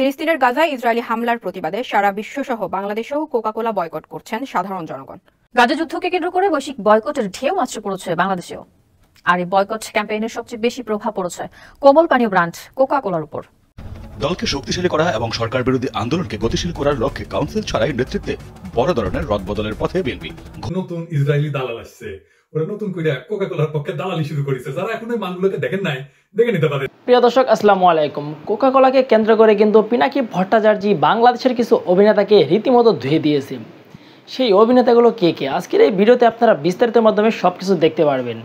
ফিলিস্তিনের গাজায় ইসরায়েলি হামলার প্রতিবাদে সারা বিশ্বসহ বাংলাদেশেও কোকা-কোলা বয়কট করছেন সাধারণ জনগণ। গাজা যুদ্ধকে কেন্দ্র করে বৈশ্বিক বয়কটের ঢেউ আছড়ে পড়েছে বাংলাদেশেও। আর এই বয়কট ক্যাম্পেইনের সবচেয়ে বেশি প্রভাব পড়েছে কোমল পানীয় ব্র্যান্ড কোকা-কোলার উপর। দলকে শক্তিশালী করা এবং সরকার বিরোধী আন্দোলনকে গতিশীল করার লক্ষ্যে কাউন্সিল ছাড়াই নেতৃত্বে বড় ধরনের রদবদলের পথে বিএনপি। নতুন ইসরায়েলি দালাল আসছে, ওরা নতুন করে কোকা-কোলার পক্ষে দালালি শুরু করেছে। যারা এখন এই মানগুলোকে দেখেন নাই, দেখে নিতে পারে। প্রিয় দর্শক, আসসালামু আলাইকুম। কোকা-কোলাকে কেন্দ্র করে কিন্তু পিনাকি ভট্টাচার্য বাংলাদেশের কিছু অভিনেতাকে রীতিমতো ধুয়ে দিয়েছে। সেই অভিনেতাগুলো কে কে আজকের এই ভিডিওতে আপনারা বিস্তারিতের মাধ্যমে সবকিছু দেখতে পারবেন।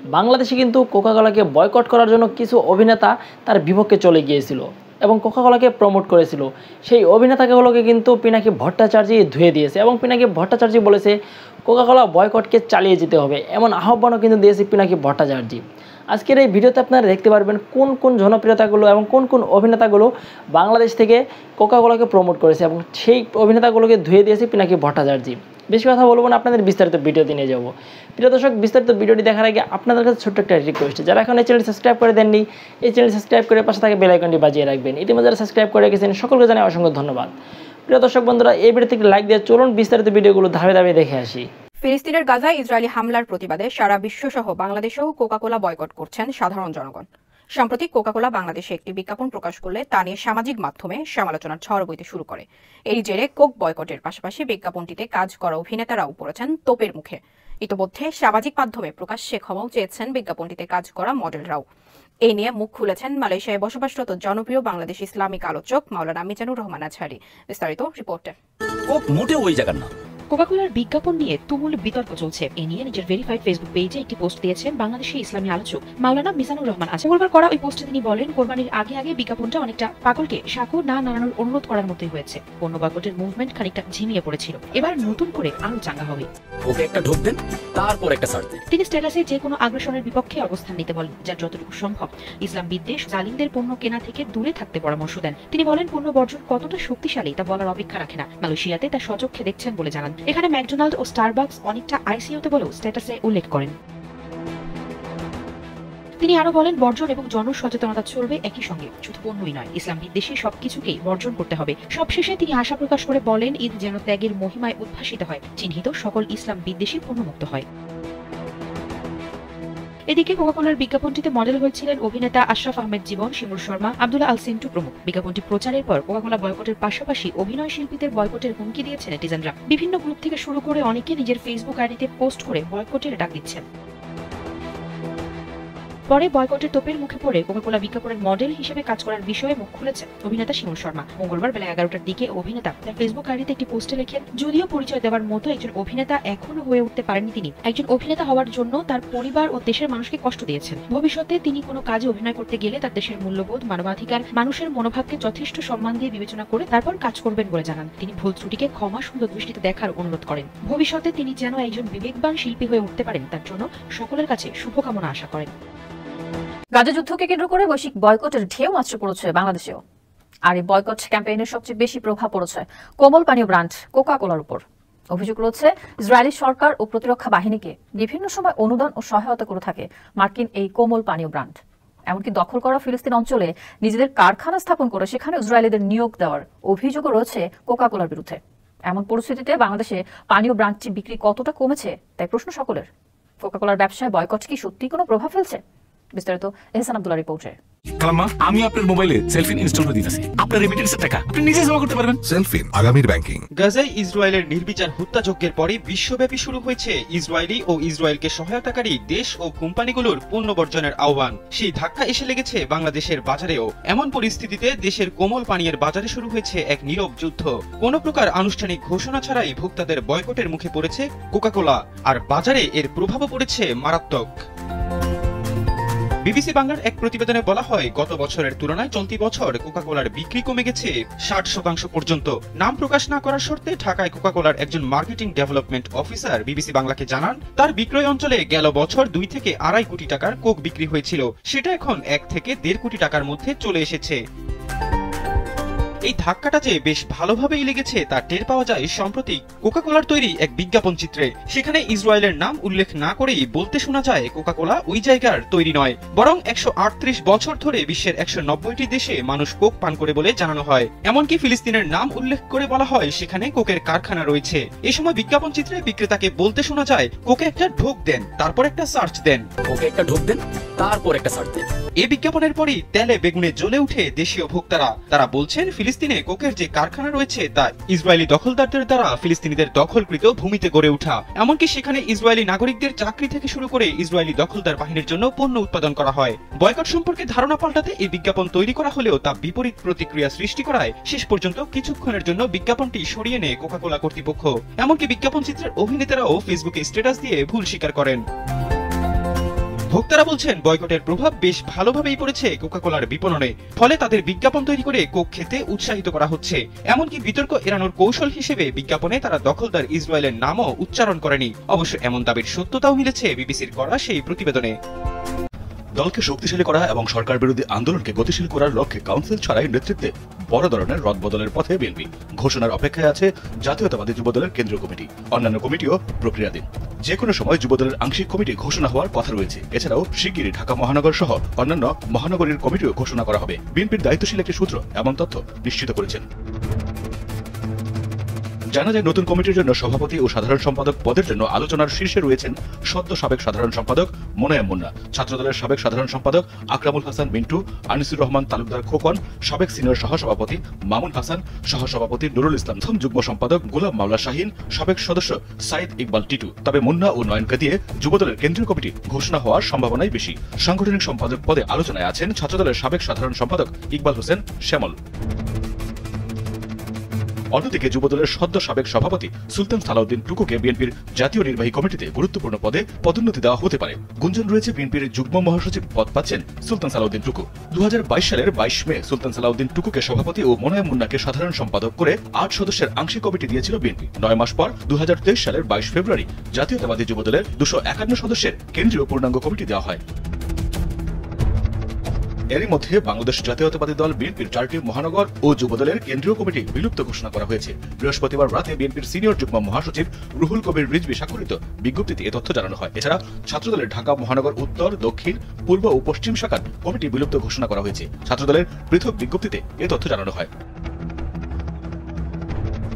বাংলাদেশে কিন্তু কোকা-কোলাকে বয়কট করার জন্য কিছু অভিনেতা তার বিপক্ষে চলে গিয়েছিল এবং কোকা-কোলাকে প্রমোট করেছিল। সেই অভিনেতাগুলোকে কিন্তু পিনাকি ভট্টাচার্য ধুয়ে দিয়েছে এবং পিনাকি ভট্টাচার্য বলেছে কোকা-কোলা বয়কটকে চালিয়ে যেতে হবে, এমন আহ্বানও কিন্তু দিয়েছে পিনাকি ভট্টাচার্য। আজকের এই ভিডিওতে আপনারা দেখতে পারবেন কোন কোন জনপ্রিয়তাগুলো এবং কোন কোন অভিনেতাগুলো বাংলাদেশ থেকে কোকা-কোলাকে প্রমোট করেছে এবং সেই অভিনেতাগুলোকে ধুয়ে দিয়েছে পিনাকি ভট্টাচার্য। বেশি কথা বলবো না, আপনাদের বিস্তারিত ভিডিওতে নিয়ে যাবো। প্রিয় দর্শক, বিস্তারিত ভিডিওটি দেখার আগে আপনাদের কাছে ছোট্ট একটা রিকোয়েস্ট, যারা এখন এই চ্যানেল সাবস্ক্রাইব করে দেননি, এই চ্যানেল সাবস্ক্রাইব করে পাশে থাকা বেল আইকনটি বাজিয়ে রাখবেন। ইতিমধ্যে যারা সাবস্ক্রাইব করে রেখেছেন সকলকে জানাই অসংখ্য ধন্যবাদ। প্রিয় দর্শক বন্ধুরা, এই ভিডিওতে একটি লাইক দিয়ে চলুন বিস্তারিত ভিডিওগুলো ধাপে ধাপে দেখে আসি। ফিলিস্তিনের গাজায় ইসরায়েলি হামলার প্রতিবাদে সারা বিশ্বসহ বাংলাদেশেও কোকা-কোলা বয়কট করছেন সাধারণ জনগণ। সম্প্রতি কোকা-কোলা বাংলাদেশে একটি বিজ্ঞাপন প্রকাশ করলে তা নিয়ে সামাজিক মাধ্যমে সমালোচনার ঝড় বইতে শুরু করে। এই জেরে কোক বয়কটের পাশাপাশি বিজ্ঞাপনটিতে কাজ করা অভিনেতারাও পড়েছেন তোপের মুখে। ইতোমধ্যে সামাজিক মাধ্যমে প্রকাশ্যে ক্ষমাও চেয়েছেন বিজ্ঞাপনটিতে কাজ করা মডেলরাও। এই নিয়ে মুখ খুলেছেন মালয়েশিয়ায় বসবাসরত জনপ্রিয় বাংলাদেশ ইসলামিক আলোচক মাওলানা মিজানুর রহমান আজহারি। বিস্তারিত রিপোর্টে। কোক মোটেও ওই জায়গার না। কোকা-কোলার বিজ্ঞাপন নিয়ে তুমুল বিতর্ক চলছে। এ নিয়ে নিজের ভেরিফাইড ফেসবুক পেজে একটি পোস্ট দিয়েছেন বাংলাদেশি ইসলামী আলোচক মাওলানা মিজানুর রহমান আজহারি। মঙ্গলবার করা ওই পোস্টে তিনি বলেন, কোরবানির আগে বিজ্ঞাপনটা অনেকটা পাগলকে সাঁকো না নাড়ানোর অনুরোধ করার মতোই হয়েছে। পণ্য বয়কটের মুভমেন্ট খানিকটা ঝিমিয়ে পড়েছিল, এবার নতুন করে আরো চাঙ্গা হবে। ওকে একটা ঢোক দেন, তারপর একটা সার্চ দেন। তিনি স্ট্যাটাসে যে কোনো আগ্রাসনের বিপক্ষে অবস্থান নিতে বলেন, যার যতটুকু সম্ভব ইসলাম বিদ্বেষ জালিমদের পণ্য কেনা থেকে দূরে থাকতে পরামর্শ দেন। তিনি বলেন, পণ্য বর্জন কতটা শক্তিশালী তা বলার অপেক্ষা রাখে না। মালয়েশিয়াতে তা সচক্ষে দেখছেন বলে জানান। এখানে ম্যাকডোনাল্ড ও স্টারবাকস অনেকটা আইসিইউতে বলেও স্ট্যাটাসে উল্লেখ করেন। তিনি আরো বলেন, বর্জন এবং জনসচেতনতা চলবে একই সঙ্গে, শুধু পণ্যই নয়, ইসলাম বিদ্বেষী সবকিছুকেই বর্জন করতে হবে। সবশেষে তিনি আশা প্রকাশ করে বলেন, ঈদ যেন ত্যাগের মহিমায় উদ্ভাসিত হয়, চিহ্নিত সকল ইসলাম বিদ্বেষী পণ্যমুক্ত হয়। এদিকে কোকা-কোলার বিজ্ঞাপনটিতে মডেল হয়েছিলেন অভিনেতা আশরাফ আহমেদ জীবন, শিমুল শর্মা, আব্দুল্লাহ আল সিন্টু প্রমুখ। বিজ্ঞাপনটি প্রচারের পর কোকা-কোলা বয়কটের পাশাপাশি অভিনয় শিল্পীদের বয়কটের হুমকি দিয়েছেন নেটিজেনরা। বিভিন্ন গ্রুপ থেকে শুরু করে অনেকে নিজের ফেসবুক আইডিতে পোস্ট করে বয়কটের ডাক দিচ্ছেন। পরে বয়কটের তোপের মুখে পড়ে কোকা-কোলা বিজ্ঞাপনের মডেল হিসেবে কাজ করার বিষয়ে মুখ খুলেছেন অভিনেতা শিমুল শর্মা। মঙ্গলবার বেলা 11টার দিকে অভিনেতা তার ফেসবুক আইডিতে একটি পোস্টে লেখেন, যদিও পরিচয় দেওয়ার মতো একজন অভিনেতা এখনো হয়ে উঠতে পারেননি তিনি। একজন অভিনেতা হওয়ার জন্য তার পরিবার ও দেশের মানুষকে কষ্ট দিয়েছেন। ভবিষ্যতে তিনি কোনো কাজে অভিনয় করতে গেলে তার দেশের মূল্যবোধ, মানবাধিকার, মানুষের মনোভাবকে যথেষ্ট সম্মান দিয়ে বিবেচনা করে তারপর কাজ করবেন বলে জানান। তিনি ভুল ত্রুটিকে ক্ষমা সুন্দর দৃষ্টিতে দেখার অনুরোধ করেন। ভবিষ্যতে তিনি যেন একজন বিবেকবান শিল্পী হয়ে উঠতে পারেন তার জন্য সকলের কাছে শুভকামনা আশা করেন। গাজা যুদ্ধকে কেন্দ্র করে বৈশ্বিক বয়কটের ঢেউ আছড়ে পড়েছে বাংলাদেশেও। আর এই বয়কট ক্যাম্পেইনের সবচেয়ে বেশি প্রভাব পড়েছে কোমল পানীয় ব্র্যান্ড কোকা-কোলার উপর। অভিযোগ রয়েছে, ইসরায়েলি সরকার ও প্রতিরক্ষা বাহিনীকে বিভিন্ন সময় অনুদান ও সহায়তা করে থাকে মার্কিন এই কোমল পানীয় ব্র্যান্ড। এমনকি দখল করা ফিলিস্তিন অঞ্চলে নিজেদের কারখানা স্থাপন করে সেখানে ইসরায়েলিদের নিয়োগ দেওয়ার অভিযোগও রয়েছে কোকা-কোলার বিরুদ্ধে। এমন পরিস্থিতিতে বাংলাদেশে পানীয় ব্র্যান্ডটি বিক্রি কতটা কমেছে তাই প্রশ্ন সকলের। কোকা-কোলার ব্যবসায় বয়কট কি সত্যি কোনো প্রভাব ফেলছে? বিস্তারিত এহসান আব্দুল্লাহ রিপোর্টে। কালাম্মা, আমি আপনার মোবাইলে সেলফিন ইনস্টল করে দিতেছি। আপনার রেমিটেন্সের টাকা আপনি নিজে জমা করতে পারবেন। সেলফিন আগামীর ব্যাংকিং। গাজায় ইসরায়েলের নির্বিচার হত্যাযজ্ঞের পরে বিশ্বব্যাপী শুরু হয়েছে ইসরায়েলি ও ইসরায়েলকে সহায়তাকারী দেশ ও কোম্পানিগুলোর পণ্য বর্জনের আহ্বান। সেই ধাক্কা এসে লেগেছে বাংলাদেশের বাজারেও। এমন পরিস্থিতিতে দেশের কোমল পানীয়ের বাজারে শুরু হয়েছে এক নীরব যুদ্ধ। কোনো প্রকার আনুষ্ঠানিক ঘোষণা ছাড়াই ভোক্তাদের বয়কটের মুখে পড়েছে কোকা-কোলা, আর বাজারে এর প্রভাবও পড়েছে মারাত্মক। বিবিসি বাংলার এক প্রতিবেদনে বলা হয়, গত বছরের তুলনায় চলতি বছর কোকা-কোলার বিক্রি কমে গেছে 60% পর্যন্ত। নাম প্রকাশ না করার শর্তে ঢাকায় কোকা-কোলার একজন মার্কেটিং ডেভেলপমেন্ট অফিসার বিবিসি বাংলাকে জানান, তার বিক্রয় অঞ্চলে গেল বছর 2 থেকে 2.5 কোটি টাকার কোক বিক্রি হয়েছিল, সেটা এখন 1 থেকে 1.5 কোটি টাকার মধ্যে চলে এসেছে। এই ধাক্কাটা যে বেশ ভালোভাবেই লেগেছে তা টের পাওয়া যায় সম্প্রতি কোকা কোলার তৈরি এক বিজ্ঞাপন চিত্রে। সেখানে ইসরায়েলের নাম উল্লেখ না করেই বলতে শোনা যায় কোকা কোলা ওই জায়গার তৈরি নয়, বরং 138 বছর ধরে বিশ্বের 190টি দেশে মানুষ কোক পান করে বলে জানানো হয়। এমনকি ফিলিস্তিনের নাম উল্লেখ করে বলা হয় সেখানে কোকের কারখানা রয়েছে। এ সময় বিজ্ঞাপন চিত্রে বিক্রেতাকে বলতে শোনা যায় কোকে একটা ঢোক দেন, তারপর একটা সার্চ দেন। ওকে একটা ঢোক দেন, তারপর একটা সার্চ দেন। এই বিজ্ঞাপনের পরই তেলে বেগুনে জ্বলে উঠে দেশীয় ভোক্তারা। তারা বলছেন ফিলিস্তিনে কোকের যে কারখানা রয়েছে তা ইসরায়েলি দখলদারদের দ্বারা ফিলিস্তিনিদের দখলকৃত ভূমিতে গড়ে ওঠা। এমনকি সেখানে ইসরায়েলি নাগরিকদের চাকরি থেকে শুরু করে ইসরায়েলি দখলদার বাহিনীর জন্য পণ্য উৎপাদন করা হয়। বয়কট সম্পর্কে ধারণা পাল্টাতে এই বিজ্ঞাপন তৈরি করা হলেও তা বিপরীত প্রতিক্রিয়া সৃষ্টি করায় শেষ পর্যন্ত কিছুক্ষণের জন্য বিজ্ঞাপনটি সরিয়ে নেয় কোকা কোলা কর্তৃপক্ষ। এমনকি বিজ্ঞাপন চিত্রের অভিনেতারাও ফেসবুকে স্ট্যাটাস দিয়ে ভুল স্বীকার করেন। ভোক্তারা বলছেন বয়কটের প্রভাব বেশ ভালোভাবেই পড়েছে কোকা কোলার বিপণনে, ফলে তাদের বিজ্ঞাপন তৈরি করে কোক খেতে উৎসাহিত করা হচ্ছে। এমনকি বিতর্ক এড়ানোর কৌশল হিসেবে বিজ্ঞাপনে তারা দখলদার ইসরায়েলের নামও উচ্চারণ করেনি। অবশ্য এমন দাবির সত্যতাও মিলেছে বিবিসির করা সেই প্রতিবেদনে। দলকে শক্তিশালী করা এবং সরকার বিরোধী আন্দোলনকে গতিশীল করার লক্ষ্যে কাউন্সিল ছাড়াই নেতৃত্বে বড় ধরনের রদবদলের পথে বিএনপি। ঘোষণার অপেক্ষায় আছে জাতীয়তাবাদী যুবদলের কেন্দ্রীয় কমিটি। অন্যান্য কমিটিও প্রক্রিয়াধীন। যে কোনো সময় যুবদলের আংশিক কমিটি ঘোষণা হওয়ার কথা রয়েছে। এছাড়াও শিগগিরই ঢাকা মহানগর সহ অন্যান্য মহানগরীর কমিটিও ঘোষণা করা হবে। বিএনপির দায়িত্বশীল একটি সূত্র এমন তথ্য নিশ্চিত করেছেন। জানা যায় নতুন কমিটির জন্য সভাপতি ও সাধারণ সম্পাদক পদের জন্য আলোচনার শীর্ষে রয়েছেন সদ্য সাবেক সাধারণ সম্পাদক মোনায়েম মুন্না, ছাত্রদলের সাবেক সাধারণ সম্পাদক আকরামুল হাসান মিন্টু, আনিসুর রহমান তালুকদার খোকন, সাবেক সিনিয়র সহসভাপতি মামুন হাসান, সহসভাপতি নুরুল ইসলাম, যুগ্ম সম্পাদক গোলাম মাওলা শাহিন, সাবেক সদস্য সাইদ ইকবাল টিটু। তবে মুন্না ও নয়নকে দিয়ে যুবদলের কেন্দ্রীয় কমিটি ঘোষণা হওয়ার সম্ভাবনাই বেশি। সাংগঠনিক সম্পাদক পদে আলোচনায় আছেন ছাত্রদলের সাবেক সাধারণ সম্পাদক ইকবাল হোসেন শ্যামল। অন্যদিকে যুবদলের সদ্য সাবেক সভাপতি সুলতান সালাউদ্দিন টুকুকে বিএনপির জাতীয় নির্বাহী কমিটিতে গুরুত্বপূর্ণ পদে পদোন্নতি দেওয়া হতে পারে। গুঞ্জন রয়েছে বিএনপির যুগ্ম মহাসচিব পদ পাচ্ছেন সুলতান সালাউদ্দিন টুকু। 2022 সালের 22 মে সুলতান সালাউদ্দিন টুকুকে সভাপতি ও মোনায়েম মুন্নাকে সাধারণ সম্পাদক করে 8 সদস্যের আংশিক কমিটি দিয়েছিল বিএনপি। 9 মাস পর 2023 সালের 22 ফেব্রুয়ারি জাতীয়তাবাদী যুবদলের 251 সদস্যের কেন্দ্রীয় পূর্ণাঙ্গ কমিটি দেওয়া হয়। এরই মধ্যে বাংলাদেশ জাতীয়তাবাদী দল বিএনপির 4টি মহানগর ও যুবদলের কেন্দ্রীয় কমিটি বিলুপ্ত ঘোষণা করা হয়েছে। বৃহস্পতিবার রাতে বিএনপির সিনিয়র যুগ্ম মহাসচিব রুহুল কবির রিজভী স্বাক্ষরিত বিজ্ঞপ্তিতে এ তথ্য জানানো হয়। এছাড়া ছাত্রদলের ঢাকা মহানগর উত্তর, দক্ষিণ, পূর্ব ও পশ্চিম শাখার কমিটি বিলুপ্ত ঘোষণা করা হয়েছে। ছাত্রদলের পৃথক বিজ্ঞপ্তিতে এ তথ্য জানানো হয়।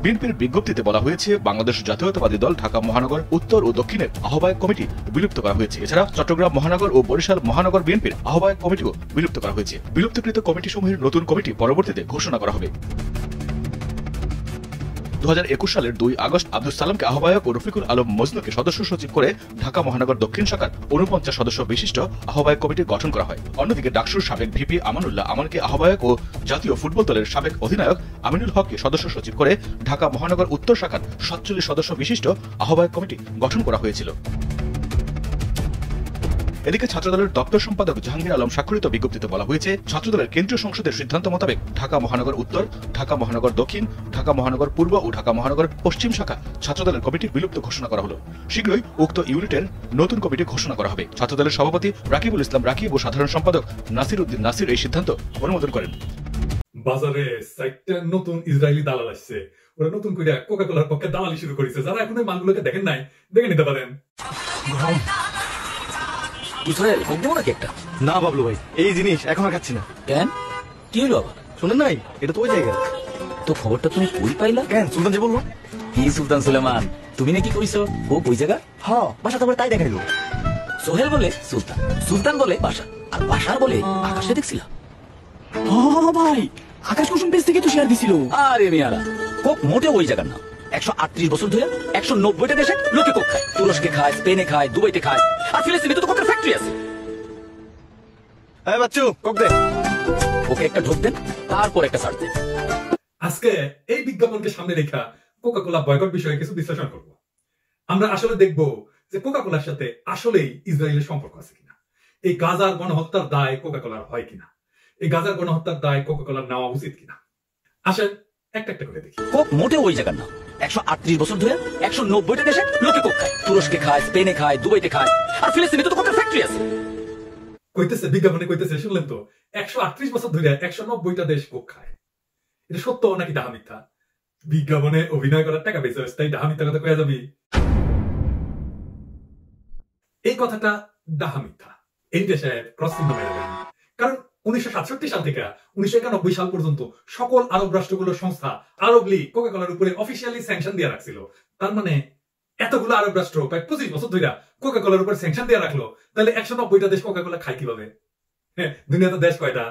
বিএনপির বিজ্ঞপ্তিতে বলা হয়েছে বাংলাদেশ জাতীয়তাবাদী দল ঢাকা মহানগর উত্তর ও দক্ষিণের আহ্বায়ক কমিটি বিলুপ্ত করা হয়েছে। এছাড়া চট্টগ্রাম মহানগর ও বরিশাল মহানগর বিএনপির আহ্বায়ক কমিটিও বিলুপ্ত করা হয়েছে। বিলুপ্তকৃত কমিটিসমূহের নতুন কমিটি পরবর্তীতে ঘোষণা করা হবে। 2021 সালের 2 আগস্ট আব্দুল সালামকে আহ্বায়ক ও রফিকুল আলম মজনুকে সদস্য সচিব করে ঢাকা মহানগর দক্ষিণ শাখার 49 সদস্য বিশিষ্ট আহ্বায়ক কমিটি গঠন করা হয়। অন্যদিকে ডাকসুর সাবেক ভিপি আমানুল্লাহ আমানকে আহ্বায়ক ও জাতীয় ফুটবল দলের সাবেক অধিনায়ক আমিনুল হককে সদস্য সচিব করে ঢাকা মহানগর উত্তর শাখার 47 সদস্য বিশিষ্ট আহ্বায়ক কমিটি গঠন করা হয়েছিল। এদিকে ছাত্রদলের দপ্তর সম্পাদক জাহাঙ্গীর আলম স্বাক্ষরিত বিজ্ঞপ্তিতে বলা হয়েছে ছাত্রদলের কেন্দ্রীয় সংসদের সিদ্ধান্ত মোতাবেক ঢাকা মহানগর উত্তর, ঢাকা মহানগর দক্ষিণ, ঢাকা মহানগর পূর্ব ও ঢাকা মহানগর পশ্চিম শাখা ছাত্রদলের কমিটি বিলুপ্ত ঘোষণা করা হলো। শীঘ্রই উক্ত ইউনিটের নতুন কমিটি ঘোষণা করা হবে। ছাত্রদলের সভাপতি রাকিবুল ইসলাম রাকিব ও সাধারণ সম্পাদক নাসির উদ্দিন নাসির এই সিদ্ধান্ত অনুমোদন করেন। বাজারে 4টা নতুন ইসরায়েলি দালাল আসছে। ওরা নতুন করে কোকা কোলার পক্ষে দালালি শুরু করেছে। যারা এখন ওই মালগুলোকে দেখেন নাই, দেখে নিতে পারেন। ইসরায়েল হোক দেবো নাকি একটা? না বাবলু ভাই, এই জিনিস এখন আর খাচ্ছি না। কেন, কি হলো আবার? শোনেন নাই, এটা তো ওই জায়গা। তো খবরটা তুমি কই পাইলা? কেন, সুলতান যে বললো। কি সুলতান সুলেমান, তুমি নাকি কইছো ও ওই জায়গা? হ্যাঁ, বাসা তোমার তাই দেখা দিল। সোহেল বলে সুলতান, সুলতান বলে বাসা, আর বাসার বলে আকাশে দেখছিলা। হ্যাঁ ভাই, আকাশ কুসুম পেজ থেকে তো শেয়ার দিছিল। আরে মিয়ারা, কোক মোটে ওই জায়গার না। 138 বছর ধরে 190টা দেশে লোকে কোক খায়। তুরস্কে খায়, স্পেনে খায়, দুবাইতে খায়, আর ফিলিস্তিনে তো কোকের ফ্যাক্টরি আছে। এই বাচ্চু, কোক দে। ওকে একটা ঢোক দেন, তারপর একটা সার্চ দেন। আজকে এই বিজ্ঞাপনকে সামনে রেখা কোকা কোলা বয়কট বিষয়ে কিছু বিশ্লেষণ করব। আমরা আসলে দেখব যে কোকা কোলার সাথে আসলেই ইসরায়েলের সম্পর্ক আছে কিনা, এই গাজার গণহত্যার দায় কোকা কোলার হয় কিনা, এই গাজার গণহত্যার দায় কোকা কোলার নেওয়া উচিত কিনা। আসেন একটা একটা করে দেখি। কোক মোটে ওই জায়গার না। 138 বছর ধরে 190টা দেশে লোকে কোক খায়। তুরস্কে খায়, স্পেনে খায়, দুবাইতে খায়, আর ফিলিস্তিনে তো কোকের ফ্যাক্টরি আছে। কইতেছে বিজ্ঞাপনে কইতেছে, শুনলেন তো, 138 বছর ধরে 190টা দেশ কোক খায়। এটা সত্য নাকি ডাহা মিথ্যা? বিজ্ঞাপনে অভিনয় করার টাকা পেয়েছে, তাই ডাহা মিথ্যা কথা কয়ে যাবি? এই কথাটা ডাহা মিথ্যা। এনটিআর সাহেব ক্রস চিহ্ন মেরে দেন। কারণ 1967 সাল থেকে 1991 সাল পর্যন্ত সকল আরব রাষ্ট্রগুলোর সংস্থা আরব লীগ কোকাকোলার উপরে অফিসিয়ালি স্যাংশন দিয়ে রাখছিল। তার মানে এতগুলো আরব রাষ্ট্র প্রায় 25 বছর ধরে কোকাকোলার উপর স্যাংশন দিয়ে রাখলো, তাহলে 190টা দেশ কোকাকোলা খায় কিভাবে? হ্যাঁ, দুনিয়াতে দেশ কয়টা?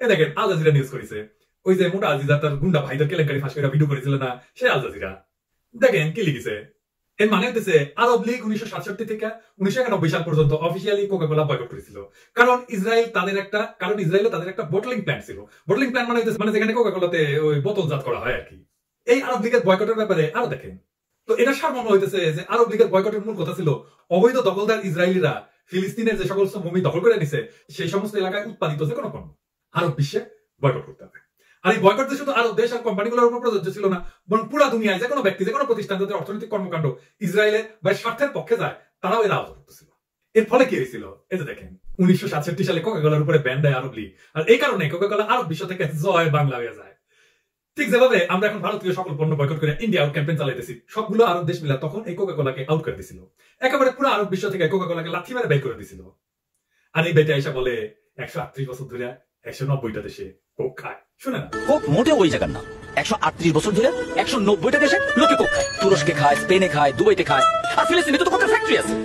এ দেখেন আল জাজিরা নিউজ করেছে, ওই যে মোটা আজিজা তার গুন্ডা ভাইদের কেলেঙ্কারি ফাঁস করে ভিডিও করেছিল না, সে আল জাজিরা। দেখেন কি লিখেছে, এর মানে হতেছে আরব লীগ 1967 থেকে 1991 সাল পর্যন্ত অফিসিয়ালি কোকাকোলা বয়কট করেছিল। কারণ ইসরায়েলে তাদের একটা বোটলিং প্ল্যান্ট ছিল। বোটলিং প্ল্যান্ট মানে যেখানে কোকাকোলাতে ওই বোতলজাত করা হয় আর কি। এই আরব লীগের বয়কটের ব্যাপারে আরো দেখেন তো এটা সারমর্ম হইতেছে যে আরব লীগের বয়কটের মূল কথা ছিল অবৈধ দখলদার ইসরায়েলিরা ফিলিস্তিনের যে সকল ভূমি দখল করে নিছে সেই সমস্ত এলাকায় উৎপাদিত যে কোনো পণ্য আরব বিশ্বে বয়কট করতে হবে। আর এই বয়কট শুধু আরব দেশ আর কোম্পানিগুলোর উপর প্রযোজ্য ছিল না, বরং পুরা দুনিয়ায় যে কোনো ব্যক্তি যে কোনো প্রতিষ্ঠান যাদের অর্থনৈতিক কর্মকাণ্ড ইসরায়েলের বা স্বার্থের পক্ষে যায় তারাও এর আওতাভুক্ত করতেছিল। এর ফলে কি হয়েছিল এই যে দেখেন 1967 সালে কোকাকোলার উপরে ব্যান দেয় আরব লীগ, আর এই কারণে কোকাকোলা আরব বিশ্ব থেকে জয় বাংলা হয়ে যায়। ঠিক যেভাবে আমরা এখন ভারতীয় সকল পণ্য বয়কট করে ইন্ডিয়া আউট ক্যাম্পেইন চালাইতেছি, সবগুলো আরব দেশ মিলে তখন এই কোকাকোলাকে আউট করে দিছিল। একেবারে পুরো আরব বিশ্ব থেকে কোকাকোলাকে লাথি মেরে বের করে দিছিল। আর এই বেটে আইসা বলে 138 বছর ধরে 190টা দেশে কোক খায়। শুনে না, কোক মোটে ওই জায়গার না। 138 বছর ধরে 190টা দেশে লোকে কোক খায়। তুরস্কে খায়, স্পেনে খায়, দুবাইতে খায়, আর ফিলিস্তিনে তো কোকের ফ্যাক্টরি আছে।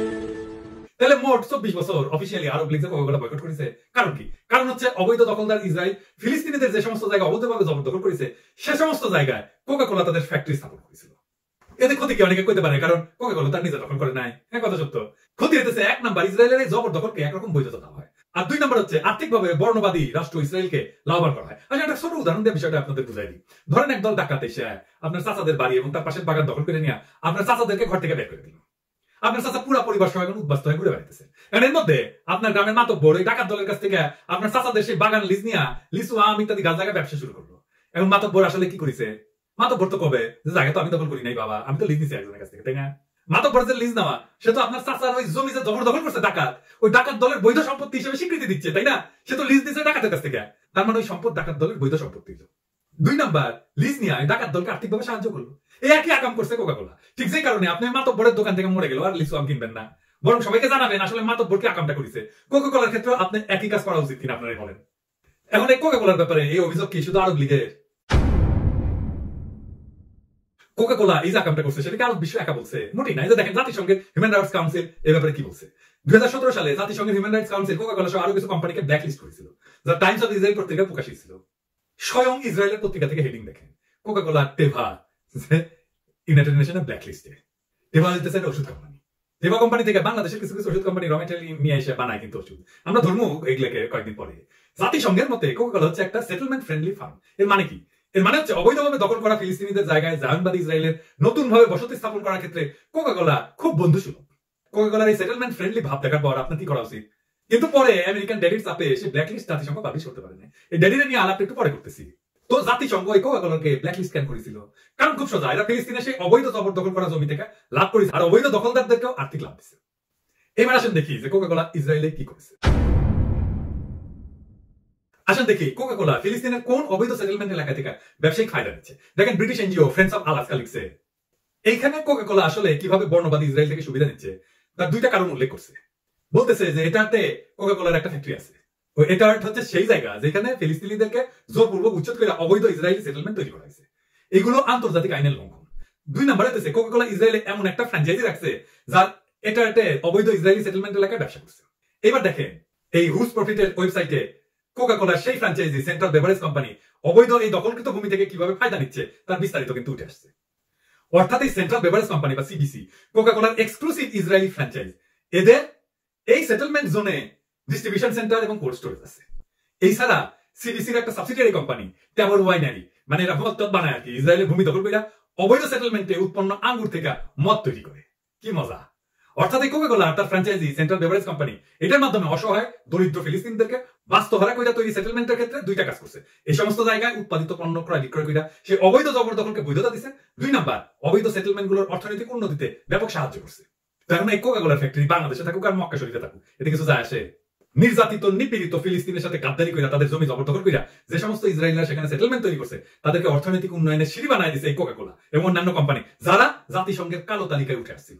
তাহলে মোট 24 বছর অফিসিয়ালি আরব লীগ কোকাকোলা বয়কট করেছে। কারণ কি? কারণ হচ্ছে অবৈধ দখলদার ইসরায়েল ফিলিস্তিনিদের যে সমস্ত জায়গা অবৈধভাবে জবরদখল করেছে সে সমস্ত জায়গায় কোকাকোলা তাদের ফ্যাক্টরি স্থাপন করেছিল। এতে ক্ষতি কি? অনেকে কইতে পারে কারণ কোকাকোলা তার নিজে দখল করে নাই। হ্যাঁ, কথা সত্য। ক্ষতি হইতেছে 1 নাম্বার ইসরায়েলের এই জবরদখলকে একরকম বৈধতা দেওয়া হয়, আর 2 নাম্বার হচ্ছে আর্থিকভাবে বর্ণবাদী রাষ্ট্র ইসরায়েলকে লাভবান করা হয়। আচ্ছা, একটা ছোট উদাহরণ দিয়ে বিষয়টা আপনাদের বুঝাই দিই। ধরেন একদল ডাকাত এসে আপনার চাচাদের বাড়ি এবং তার পাশের বাগান দখল করে নিয়ে আপনার চাচাদেরকে ঘর থেকে বের করে দিল। আপনার চাচা পুরা পরিবার সহ এখন উদ্বাস্ত হয়ে ঘুরে বেড়াইতেছে। কারণ এর মধ্যে আপনার গ্রামের মাতব্বর ওই ডাকাত দলের কাছ থেকে আপনার চাচাদের সেই বাগান লিজ নিয়ে লিচু আম ইত্যাদি গাছ জায়গায় ব্যবসা শুরু করলো। এখন মাতব্বর আসলে কি করেছে? মাতব্বর তো কবে যে জায়গা তো আমি দখল করি নাই বাবা, আমি তো লিজ নিছি একজনের কাছ থেকে, তাই না? মাতব্বর যে লিজ নেওয়া সে তো আপনার চাচার ওই জমি যে জবরদখল করছে ডাকাত, ওই ডাকাত দলের বৈধ সম্পত্তি হিসেবে স্বীকৃতি দিচ্ছে, তাই না? সে তো লিজ দিচ্ছে ডাকাতের কাছ থেকে, তার মানে ওই সম্পদ ডাকাত দলের বৈধ সম্পত্তি। 2 নাম্বার লিজ নিয়ে ডাকাত দলকে আর্থিকভাবে সাহায্য করলো। এই একই আকাম করছে কোকাকোলা। ঠিক যে কারণে আপনি মাতব্বরের দোকান থেকে মরে গেল আর লিচু আম কিনবেন না, বরং সবাইকে জানাবেন আসলে মাতব্বরকে আকামটা করেছে। কোকাকোলার ক্ষেত্রে আপনি একই কাজ করা উচিত কিনা আপনারাই বলেন। এখন এই কোকাকোলার ব্যাপারে এই অভিযোগ কি শুধু আরব লীগের? কোকাকোলা এই যে আকামটা করছে সেটাকে আরব বিশ্ব একা বলছে? মোটেই না। এই যে দেখেন জাতিসংঘের হিউম্যান রাইটস কাউন্সিল এই ব্যাপারে কি বলছে। 2017 সালে জাতিসংঘের হিউম্যান রাইটস কাউন্সিল কোকাকোলা সহ আরো কিছু কোম্পানিকে ব্ল্যাকলিস্ট করেছিল, যা টাইমস অফ ইসরায়েল পত্রিকায় প্রকাশিত ছিল। স্বয়ং ইসরায়েলের পত্রিকা থেকে হেডিং দেখেন, কোকাকোলা টেভা ইউনাইটেড নেশনের ব্ল্যাকলিস্টে। টেভা হইতেছে ওষুধ কোম্পানি। টেভা কোম্পানি থেকে বাংলাদেশের কিছু কিছু ওষুধ কোম্পানি র ম্যাটেরিয়াল নিয়ে এসে বানায় কিন্তু ওষুধ। আমরা ধর্ম এগুলোকে কয়েকদিন পরে। জাতিসংঘের মতে কোকাকোলা হচ্ছে একটা সেটেলমেন্ট ফ্রেন্ডলি ফার্ম। এর মানে কি? এর মানে হচ্ছে অবৈধভাবে দখল করা ফিলিস্তিনিদের জায়গায় জায়নবাদী ইসরায়েলের নতুন ভাবে বসতি স্থাপন করার ক্ষেত্রে কোকাকোলা খুব বন্ধুসুলভ। কোকাকোলার এই সেটেলমেন্ট ফ্রেন্ডলি ভাব দেখার পর আপনার কি করা উচিত? কিন্তু পরে আমেরিকান ড্যাডির চাপে সে ব্ল্যাকলিস্ট জাতিসংঘ পাবলিশ করতে পারে না। এই ড্যাডিরে নিয়ে আলাপ একটু পরে করতেছি। তো জাতিসংঘ এই কোকাকোলাকে ব্ল্যাকলিস্ট কেন করেছিল? কারণ খুব সোজা, এরা ফিলিস্তিনে সেই অবৈধ জবরদখল করা জমি থেকে লাভ করেছে আর অবৈধ দখলদারদেরকেও আর্থিক লাভ দিচ্ছে। এবার আসেন দেখি যে কোকাকোলা ইসরায়েলে কি করেছে। আসেন দেখি কোকাকোলা ফিলিস্তিনের কোন অবৈধ সেটেলমেন্ট এলাকা থেকে ব্যবসায়িক ফায়দা নিচ্ছে। দেখেন British NGO friends of Alaska লিখছে এইখানে কোকাকোলা আসলে কিভাবে বর্ণবাদী ইসরায়েল থেকে সুবিধা নিচ্ছে তার 2টা কারণ উল্লেখ করছে। বলতেছে যে এটাতে কোকাকোলার একটা ফ্যাক্টরি আছে, এটা হচ্ছে সেই জায়গা যেখানে ফিলিস্তিনিদেরকে জোরপূর্বক উচ্ছেদ করে অবৈধ ইসরায়েলি সেটেলমেন্ট তৈরি করা হয়েছে। এগুলো আন্তর্জাতিক আইনের লঙ্ঘন। 2 নম্বরে হচ্ছে কোকাকোলা ইসরায়েলে এমন একটা ফ্র্যাঞ্চাইজি রাখছে যার এটাতে অবৈধ ইসরায়েলি সেটেলমেন্ট এলাকায় ব্যবসা করছে। এবার দেখেন এই হুজ প্রফিটের ওয়েবসাইটে কোকাকোলার সেই ফ্র্যাঞ্চাইজি সেন্ট্রাল বেভারেজ কোম্পানি অবৈধ এই দখলকৃত ভূমি থেকে কিভাবে ফায়দা নিচ্ছে তার বিস্তারিত কিন্তু উঠে আসছে। অর্থাৎ এই সেন্ট্রাল বেভারেজ কোম্পানি বা সিবিসি কোকাকোলার এক্সক্লুসিভ ইসরায়েলি ফ্র্যাঞ্চাইজ, এদের এই সেটেলমেন্ট জোনে ডিস্ট্রিবিউশন সেন্টার এবং কোল্ড স্টোরেজ আছে। এই ছাড়া সিবিসির একটা সাবসিডিয়ারি কোম্পানি ট্যাবর ওয়াইনারি, মানে এরা মদ বানায় আর কি, ইসরায়েলের ভূমি দখল করে অবৈধ সেটেলমেন্টে উৎপন্ন আঙ্গুর থেকে মদ তৈরি করে। কি মজা! অর্থাৎ এই কোকাকোলা তার ফ্র্যাঞ্চাইজি সেন্ট্রাল বেভারেজ কোম্পানি এটার মাধ্যমে অসহায় দরিদ্র ফিলিস্তিনিদেরকে বাস্তুহারা কইরা তৈরি সেটেলমেন্টের ক্ষেত্রে 2টা কাজ করছে। এই সমস্ত জায়গায় উৎপাদিত পণ্য ক্রয় বিক্রয় কইরা সে অবৈধ জবরদখলকে বৈধতা দিচ্ছে। 2 নাম্বার অবৈধ সেটেলমেন্টগুলোর অর্থনৈতিক উন্নতিতে ব্যাপক সাহায্য করছে। তার মানে এই কোকাকোলার ফ্যাক্টরি বাংলাদেশে থাকুক আর মক্কা শরীফে থাকুক এতে কিছু যায় আসে? নির্যাতিত নিপীড়িত ফিলিস্তিনের সাথে গাদ্দারি করে তাদের জমি জবরদখল করে যে সমস্ত ইসরায়েলিরা সেখানে সেটেলমেন্ট তৈরি করছে তাদেরকে অর্থনৈতিক উন্নয়নের সিঁড়ি বানায় দিচ্ছে এই কোকা-কোলা এবং অন্যান্য কোম্পানি যারা জাতিসংঘের কালো তালিকায় উঠে আসছিল।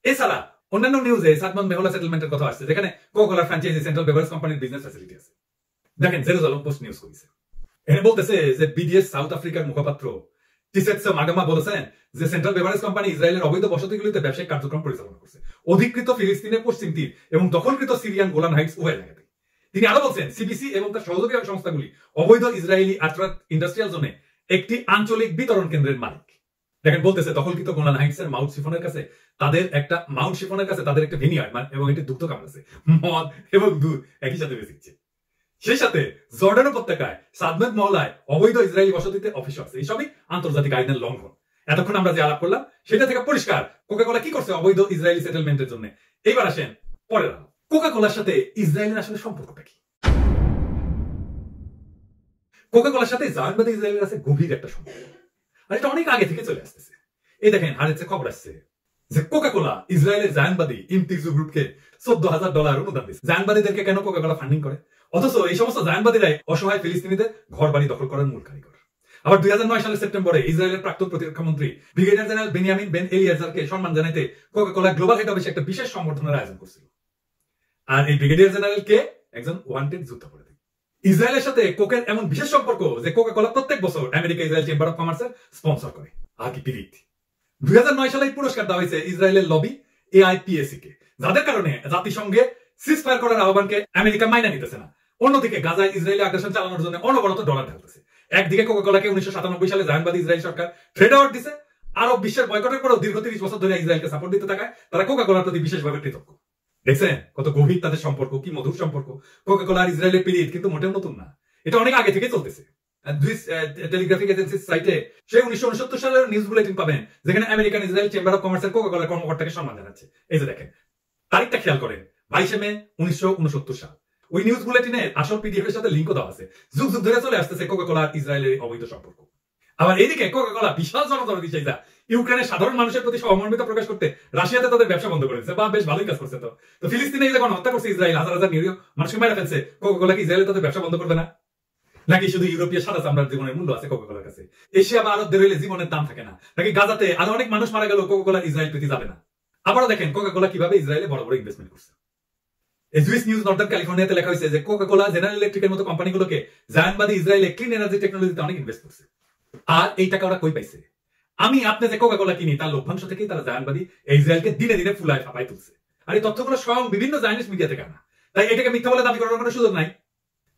এছাড়া অন্যান্য নিউজে সাদমান মেহলা সেটেলমেন্টের কথা আসছে, যেখানে কোকা-কোলার ফ্র্যাঞ্চাইজি সেন্ট্রাল বেভারেজ কোম্পানির বিজনেস ফ্যাসিলিটি আছে। দেখেন জেরুজালেম পোস্ট নিউজ করেছে, এখানে বলতেছে যে বিডিএস সাউথ আফ্রিকার মুখপাত্র টিসেটসো মাগামা বলেছেন যে সেন্ট্রাল বেভারেজ কোম্পানি ইসরায়েলের অবৈধ বসতিগুলিতে ব্যবসায়িক কার্যক্রম পরিচালনা করছে অধিকৃত ফিলিস্তিনের পশ্চিম তীর এবং দখলকৃত সিরিয়ান গোলান হাইটস উভয় জায়গাতে। তিনি আরো বলছেন সিবিসি এবং তার সহযোগী সংস্থাগুলি অবৈধ ইসরায়েলি আর্থ্রাত ইন্ডাস্ট্রিয়াল জোনে একটি আঞ্চলিক বিতরণ কেন্দ্রের মালিক। দেখেন বলতেছে দখলকৃত গোলান হাইটস এর মাউন্ট শিফনের কাছে তাদের একটা ভিনিয়ার্ড এবং একটি দুগ্ধ খামার আছে, মদ এবং দুধ একই সাথে বেঁচেছে। সেই সাথে জর্ডান উপত্যকায় সাদমেদ মহলায় অবৈধ ইসরায়েলি বসতিতে অফিস আছে। এইসবই আন্তর্জাতিক আইনের লঙ্ঘন। এতক্ষণ আমরা যে আলাপ করলাম সেটা থেকে পরিষ্কার কোকা-কোলা কি করছে অবৈধ ইসরায়েলি সেটেলমেন্টের জন্য। এইবার আসেন পরের আলাপ, কোকা-কোলার সাথে ইসরায়েলের আসলে সম্পর্কটা কি? কোকা-কোলার সাথে জায়নবাদী ইসরায়েলের আছে গভীর একটা সম্পর্ক, আর এটা অনেক আগে থেকে চলে আসতেছে। এই দেখেন হারেছে খবর আসছে যে কোকা-কোলা ইসরায়েলের জায়নবাদী ইমতিজু গ্রুপকে $14,000 অনুদান দিচ্ছে। জায়নবাদীদেরকে কেন কোকা-কোলা ফান্ডিং করে? অথচ এই সমস্ত জায়নবাদীরাই অসহায় ফিলিস্তিনিদের ঘর বাড়ি দখল করার মূল কারিগর। আবার 2009 সালের সেপ্টেম্বরে ইসরায়েলের প্রাক্তন প্রতিরক্ষা মন্ত্রী ব্রিগেডিয়ার জেনারেল বেনিয়ামিন বেন এলিয়াজারকে সম্মান জানাতে কোকা-কোলা গ্লোবাল হেড অফিসে একটা বিশেষ সংবর্ধনার আয়োজন করছিল। আর এই ব্রিগেডিয়ার জেনারেল কে একজন ওয়ান্টেড যুদ্ধাপরাধী। ইসরায়েলের সাথে কোকের এমন বিশেষ সম্পর্ক যে কোকা-কোলা প্রত্যেক বছর আমেরিকা ইসরায়েল চেম্বার অফ কমার্সের স্পন্সর করে। আর কি পিরিত! 2009 সালে পুরস্কার দেওয়া হয়েছে ইসরায়েলের লবি AIPAC কে, যাদের কারণে জাতিসংঘে সিজফায়ার করার আহ্বানকে আমেরিকা মাইনা নিতেছে না। অন্যদিকে গাজায় ইসরায়েলি আগ্রাসন চালানোর জন্য অনবরত ডলার ঢালতেছে। একদিকে কোকা-কোলাকে 1997 সালে জায়নবাদী ইসরায়েল সরকার ট্রেড অ্যাওয়ার্ড দিছে। আরব বিশ্বের বয়কটের পরেও দীর্ঘ 30 বছর ধরে ইসরায়েলকে সাপোর্ট দিতে থাকায় তারা কোকা-কোলার প্রতি বিশেষভাবে কৃতজ্ঞ। দেখছেন কত গভীর তাদের সম্পর্ক, কি মধুর সম্পর্ক। কোকা-কোলা আর ইসরায়েলের পিরিয়ড কিন্তু মোটেও নতুন না, এটা অনেক আগে থেকে চলতেছে। টেলিগ্রাফিক এজেন্সির সাইটে সেই 1969 সালের নিউজ বুলেটিন পাবেন, যেখানে আমেরিকান ইসরায়েল চেম্বার অফ কমার্সের কোকা-কোলার কর্মকর্তাকে সম্মান জানাচ্ছে। এই যে দেখেন তারিখটা খেয়াল করেন, 22 মে 1969 সাল। ওই নিউজ বুলেটিনে আসল পিডিএফ এর সাথে লিঙ্কও দেওয়া আছে। যুগ যুগ ধরে চলে আসতেছে কোকা-কোলা আর ইসরায়েলের অবৈধ সম্পর্ক। আবার এইদিকে কোকা-কোলা বিশাল জনতার দিচ্ছে ইউক্রেনের সাধারণ মানুষের প্রতি সহমর্মিতা প্রকাশ করতে রাশিয়াতে তাদের ব্যবসা বন্ধ করে দিচ্ছে। বা বেশ ভালোই কাজ করছে। তো ফিলিস্তিনে যখন হত্যা করছে ইসরায়েল, হাজার হাজার নিরীহ মানুষকে মেরে ফেলছে, কোকা-কোলা কি ইসরায়েলে তাদের ব্যবসা বন্ধ করবে না? নাকি শুধু ইউরোপীয় সাদা চামড়ার জীবনের মূল্য আছে কোকা-কোলার কাছে? এশিয়া বা আরবদের হইলে জীবনের দাম থাকে না? নাকি গাজাতে আরো অনেক মানুষ মারা গেল কোকা-কোলা ইসরায়েল প্রীতি যাবে না? আবারও দেখেন কোকা-কোলা কিভাবে ইসরায়েলে বড় বড় ইনভেস্টমেন্ট করছে। জুইস নিউজ নর্দার্ন ক্যালিফোর্নিয়াতে লেখা হয়েছে যে কোকা-কোলা জেনারেল ইলেকট্রিকের মতো কোম্পানিগুলোকে জায়নবাদী ইসরায়েলে ক্লিন এনার্জি টেকনোলজিতে অনেক ইনভেস্ট করছে। আর এই টাকা ওরা কই পাইছে? আমি আপনি যে কোকা-কোলা কিনি তার লভ্যাংশ থেকেই তারা জায়নবাদী ইসরায়েলকে দিনে দিনে ফুলায় ফাপাই তুলছে। আর এই তথ্যগুলো স্বয়ং বিভিন্ন জায়নিস মিডিয়া থেকে আনা, তাই এটাকে মিথ্যা বলে দাবি করার কোনো সুযোগ নাই।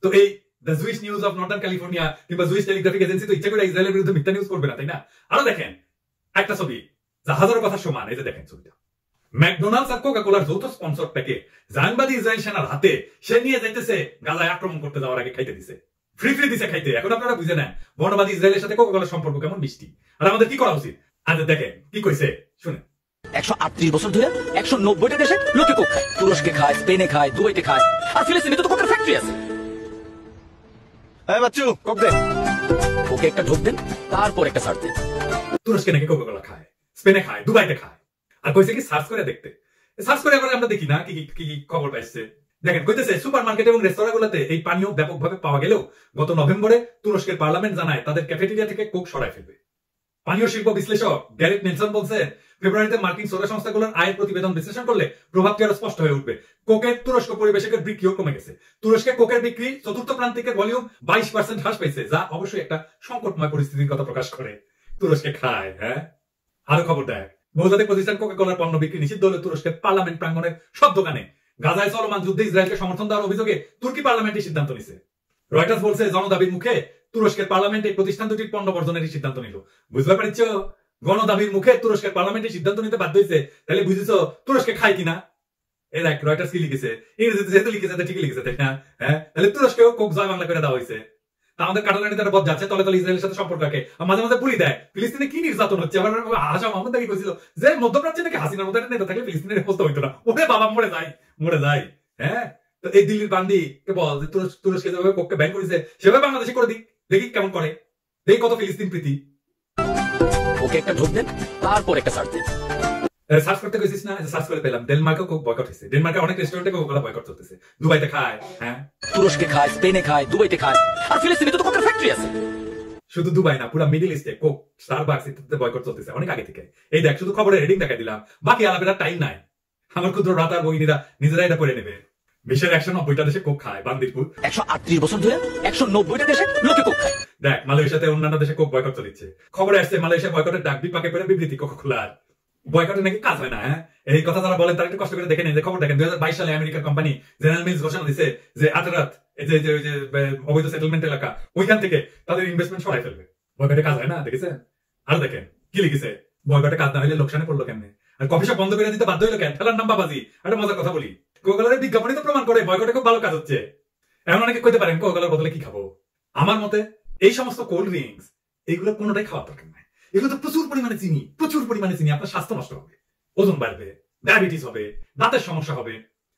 তো এই the juice news of Northern California কিংবা জুইস টেলিগ্রাফিক এজেন্সি তো ইচ্ছা করে ইসরায়েলের বিরুদ্ধে মিথ্যা নিউজ করবে না, তাই না? আরো দেখেন একটা ছবি যা হাজারো কথা সমান। এই যে দেখেন ছবিটা, ম্যাকডোনাল্ডস আর কোকা-কোলার যৌথ স্পন্সর প্যাকে জায়নবাদী ইসরায়েল সেনার হাতে সে নিয়ে যাইতেছে গাজায় আক্রমণ করতে যাওয়ার আগে খাইতে দিছে, ফ্রি দিছে খাইতে। এখন আপনারা বুঝে নেন বর্ণবাদী ইসরায়েলের সাথে কোকা-কোলার সম্পর্ক কেমন মিষ্টি। আর আমাদের কি করা উচিত? আজ দেখেন কি কইছে, শুনে। 138 বছর ধরে 190টা দেশে লোকে কোক খায়। তুরস্কে খায়, স্পেনে খায়, দুবাইতে খায়, আর ফিলিস্তিনে তো কোকের ফ্যাক্টরি আছে। এই বাচ্চু কোক দে। ওকে একটা ঢোক দেন, তারপর একটা সার্চ দেন। তুরস্কে নাকি কোকা-কোলা খায়, স্পেনে খায়, দুবাইতে খায়। আর কইছে কি সার্চ করে দেখতে। সার্চ করে এবারে আমরা দেখি না কি কি খবর পাইছে। দেখেন কইতেছে সুপার মার্কেট এবং রেস্তোরাঁগুলোতে এই পানীয় ব্যাপকভাবে পাওয়া গেলেও গত নভেম্বরে তুরস্কের পার্লামেন্ট জানায় তাদের ক্যাফেটেরিয়া থেকে কোক সরায় ফেলবে। পানীয় শিল্প বিশ্লেষক গ্যারেট নেলসন বলছে ফেব্রুয়ারিতে মার্কিন সোডা সংস্থাগুলোর আয়ের প্রতিবেদন বিশ্লেষণ করলে প্রভাবটি আরো স্পষ্ট হয়ে উঠবে। কোকের তুরস্ক পরিবেশকের বিক্রিও কমে গেছে। তুরস্কে কোকের বিক্রি চতুর্থ প্রান্তিকের ভলিউম 22% হ্রাস পেয়েছে, যা অবশ্যই একটা সংকটময় পরিস্থিতির কথা প্রকাশ করে। তুরস্কে খায়, হ্যাঁ। আরো খবর দেয় বহুজাতিক প্রতিষ্ঠান কোকা-কোলার পণ্য বিক্রি নিষিদ্ধ হলে তুরস্কের পার্লামেন্ট প্রাঙ্গণের সব দোকানে গাজায় চলমান যুদ্ধে ইসরায়েলকে সমর্থন দেওয়ার অভিযোগে তুর্কি পার্লামেন্টে সিদ্ধান্ত নিছে। রয়টার্স বলছে জনদাবির মুখে তুরস্কের পার্লামেন্ট এই প্রতিষ্ঠান দুটির পণ্য বর্জনের সিদ্ধান্ত নিল। বুঝতে পারছ? গণদাবির মুখে তুরস্কের পার্লামেন্টে সিদ্ধান্ত নিতে বাধ্য হয়েছে, তাহলে বুঝেছ তুরস্কে খায় কিনা। এই দেখ রয়টার্স কি লিখেছে, ইংরেজিতে যেহেতু লিখেছে ঠিকই লিখেছে, তাই না? হ্যাঁ, তাহলে তুরস্কেও কোক জয় বাংলা করে দেওয়া হয়েছে। আমাদের কাটালানি তারা বদ যাচ্ছে, তলে তলে ইসরায়েলের সাথে সম্পর্ক রাখে, মাঝে মাঝে বলি দেয় ফিলিস্তিনে কি নির্যাতন হচ্ছে। আবার হাসা মাহমুদ দাবি করেছিল যে মধ্যপ্রাচ্যে নাকি হাসিনার মতো নেতা থাকলে ফিলিস্তিনের অবস্থা হইতো না। ওরে বাবা মরে যায়। হ্যাঁ, তো এই দিল্লির বান্দি কে বল যে তুরস্কে যেভাবে কোককে ব্যান করেছে সেভাবে বাংলাদেশে করে দিক, দেখি কেমন করে, দেখি কত ফিলিস্তিন প্রীতি। ওকে একটা ঢোক দেন, তারপর একটা সার্চ দেন। সার্চ করতে কইছিস না, সার্চ করে পেলাম ডেনমার্কে কোক বয়কট হয়েছে। ডেনমার্কে অনেক রেস্টুরেন্টে কোকাকোলা বয়কট চলতেছে। দুবাইতে খায়, হ্যাঁ, তুরস্কে খায়, স্পেনে খায়, দুবাইতে খায়, আর ফিলিস্তিনে তো কোকের ফ্যাক্টরি আছে। শুধু দুবাই না, পুরো মিডল ইস্টে কোক, স্টারবাকস ইত্যাদিতে বয়কট চলতেছে অনেক আগে থেকে। এই দেখ, শুধু খবরের হেডিং দেখাই দিলাম, বাকি আলাপের টাইম নাই। আমার ক্ষুদ্র রাত আর বগিনীরা নিজেরা এটা করে নেবে। বিশ্বের 190টা দেশে কোক খায় বান্দিরপুর। 138 বছর ধরে 190টা দেশে লোকে কোক খায়। দেখ, মালয়েশিয়াতে অন্যান্য দেশে কোক বয়কট চলছে। খবরে আসছে মালয়েশিয়া বয়কটের ডাক বিপাকে পড়ে বিবৃতি কোকাকোলার। বয়কটে নাকি কাজ হয় না। হ্যাঁ, এই কথা যারা বলেন তারা একটু কষ্ট করে দেখে নেন যে খবর দেখেন 2022 সালে আমেরিকার কোম্পানি জেনারেল মিলস ঘোষণা দিয়েছে যে আটারাত অবৈধ সেটেলমেন্ট এলাকা, ওইখান থেকে তাদের ইনভেস্টমেন্ট সরাই ফেলবে। বয়কটে কাজ হয় না, দেখেছেন? আর দেখেন কি লিখেছে, বয়কটে কাজ না হলে লোকসানে পড়লো কেমনে, আর কফি শপ বন্ধ করে দিতে বাধ্য হইলো কেন? ঠেলার নাম বাবাজি। একটা মজার কথা বলি, কোকাকোলার বিজ্ঞাপনই তো প্রমাণ করে বয়কটে খুব ভালো কাজ হচ্ছে। এমন অনেকে কইতে পারেন কোকাকোলার বদলে কি খাবো। আমার মতে এই সমস্ত কোল্ড ড্রিঙ্কস এগুলো কোনোটাই খাওয়ার দরকার নাই। এগুলো তো প্রচুর পরিমাণে চিনি, আপনার স্বাস্থ্য নষ্ট হবে, ওজন বাড়বে, ডায়াবেটিস হবে, দাঁতের সমস্যা হবে,